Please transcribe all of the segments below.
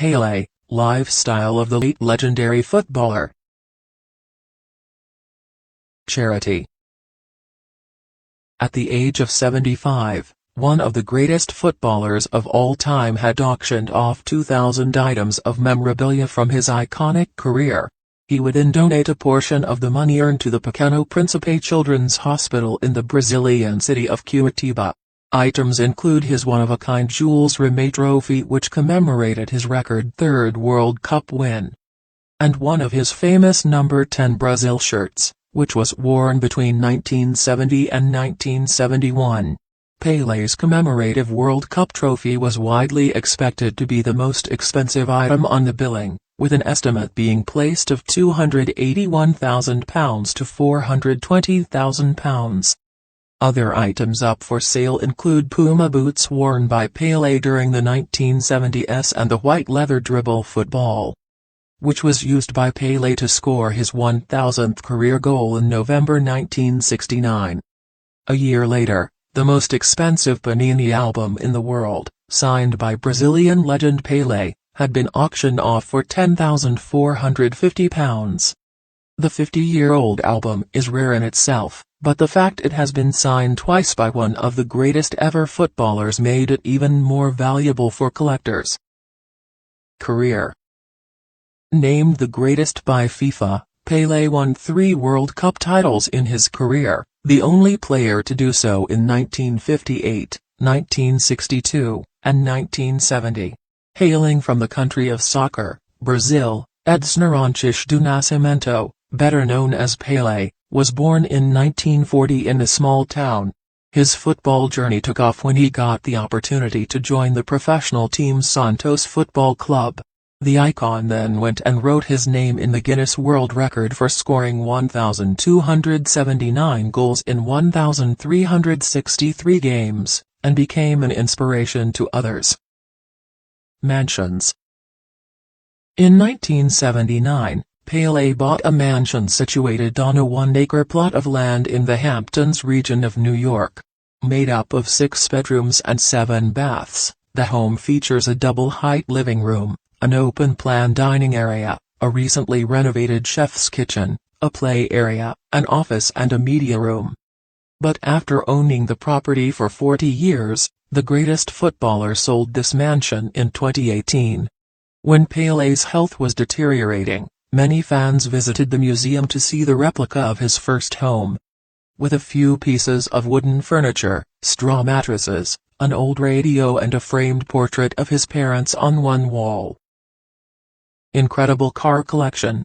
Pele, lifestyle of the late legendary footballer. Charity. At the age of 75, one of the greatest footballers of all time had auctioned off 2,000 items of memorabilia from his iconic career. He would then donate a portion of the money earned to the Pequeno Príncipe Children's Hospital in the Brazilian city of Curitiba. Items include his one-of-a-kind Jules Rimet trophy, which commemorated his record third World Cup win, and one of his famous number 10 Brazil shirts, which was worn between 1970 and 1971. Pele's commemorative World Cup trophy was widely expected to be the most expensive item on the billing, with an estimate being placed of £281,000 to £420,000. Other items up for sale include Puma boots worn by Pele during the 1970s and the white leather dribble football, which was used by Pele to score his 1,000th career goal in November 1969. A year later, the most expensive Panini album in the world, signed by Brazilian legend Pele, had been auctioned off for £10,450. The 50-year-old album is rare in itself, but the fact it has been signed twice by one of the greatest ever footballers made it even more valuable for collectors. Career. Named the greatest by FIFA, Pele won 3 World Cup titles in his career, the only player to do so in 1958, 1962, and 1970. Hailing from the country of soccer, Brazil, Edson Arantes do Nascimento, better known as Pele, was born in 1940 in a small town. His football journey took off when he got the opportunity to join the professional team Santos Football Club. The icon then went and wrote his name in the Guinness World Record for scoring 1,279 goals in 1,363 games, and became an inspiration to others. Mansions. In 1979, Pele bought a mansion situated on a 1-acre plot of land in the Hamptons region of New York. Made up of 6 bedrooms and 7 baths, the home features a double-height living room, an open-plan dining area, a recently renovated chef's kitchen, a play area, an office and a media room. But after owning the property for 40 years, the greatest footballer sold this mansion in 2018. When Pele's health was deteriorating, many fans visited the museum to see the replica of his first home. With a few pieces of wooden furniture, straw mattresses, an old radio and a framed portrait of his parents on one wall. Incredible car collection.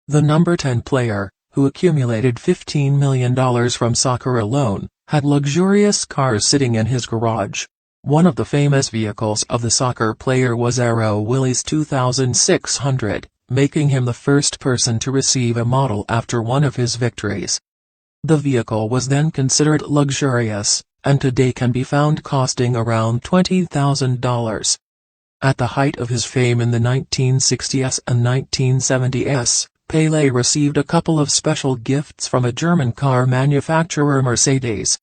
The number 10 player, who accumulated $15 million from soccer alone, had luxurious cars sitting in his garage. One of the famous vehicles of the soccer player was Aero Willys 2600, making him the first person to receive a model after one of his victories. The vehicle was then considered luxurious, and today can be found costing around $20,000. At the height of his fame in the 1960s and 1970s, Pele received a couple of special gifts from a German car manufacturer, Mercedes.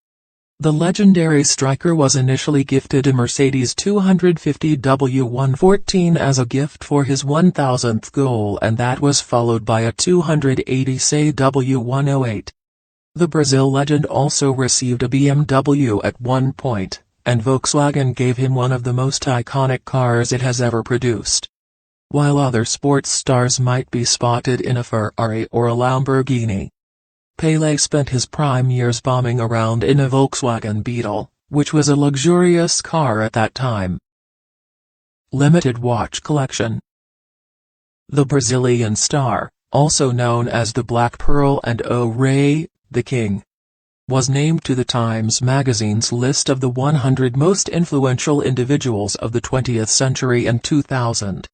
The legendary striker was initially gifted a Mercedes 250 W114 as a gift for his 1,000th goal, and that was followed by a 280 SE W108. The Brazil legend also received a BMW at one point, and Volkswagen gave him one of the most iconic cars it has ever produced. While other sports stars might be spotted in a Ferrari or a Lamborghini, Pele spent his prime years bombing around in a Volkswagen Beetle, which was a luxurious car at that time. Limited watch collection. The Brazilian star, also known as the Black Pearl and O Rei, the King, was named to the Times magazine's list of the 100 most influential individuals of the 20th century in 2000.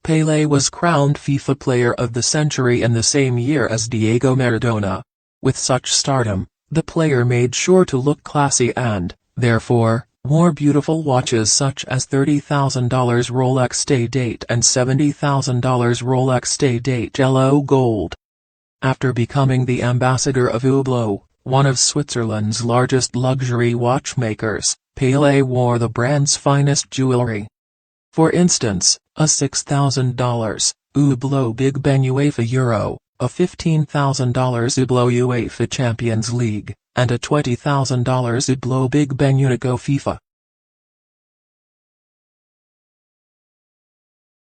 Pele was crowned FIFA Player of the Century in the same year as Diego Maradona. With such stardom, the player made sure to look classy and, therefore, wore beautiful watches such as $30,000 Rolex Day-Date and $70,000 Rolex Day-Date Yellow Gold. After becoming the ambassador of Hublot, one of Switzerland's largest luxury watchmakers, Pele wore the brand's finest jewelry. For instance, a $6,000 Hublot Big Ben UEFA Euro, a $15,000 Hublot UEFA Champions League, and a $20,000 Hublot Big Ben Unico FIFA.